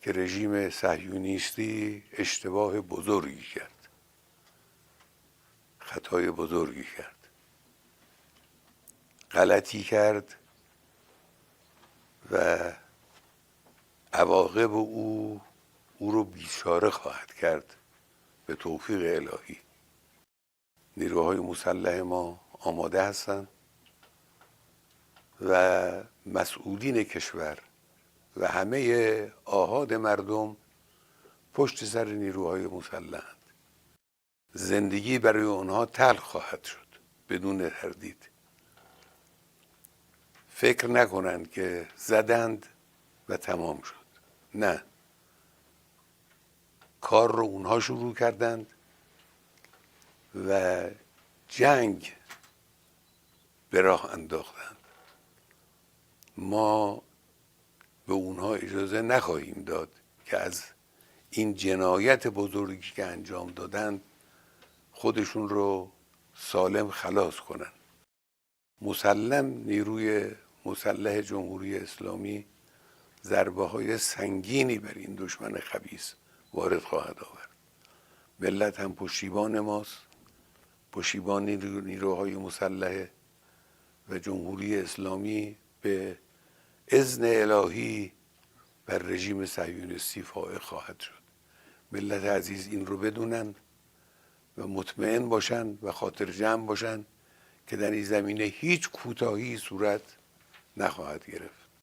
که رژیم صهیونیستی اشتباه بزرگی کرد، خطای بزرگی کرد، غلطی کرد و عواقب او رو بیچاره خواهد کرد به توفیق الهی. نیروهای مسلح ما آماده هستند و مسئولین کشور و همه آحاد مردم پشت سر نیروهای مسلحند. زندگی برای اونها تلخ خواهد شد بدون تردید. فکر نکنند که زدند و تمام شد. نه، کار رو اونها شروع کردند و جنگ به راه انداختند. ما به اونها اجازه نخواهیم داد که از این جنایت بزرگی که انجام دادند خودشون رو سالم خلاص کنن. مسلم نیروی مسلح جمهوری اسلامی ضربه های سنگینی بر این دشمن خبیث وارد خواهد آورد. ملت هم پشتیبان ماست، پشتیبان نیروهای مسلح و جمهوری اسلامی به اذن الهی بر رژیم صهیونیستی فائق خواهد شد. ملت عزیز این رو بدونن و مطمئن باشن و خاطر جمع باشن که در این زمینه هیچ کوتاهی صورت نخواهد گرفت.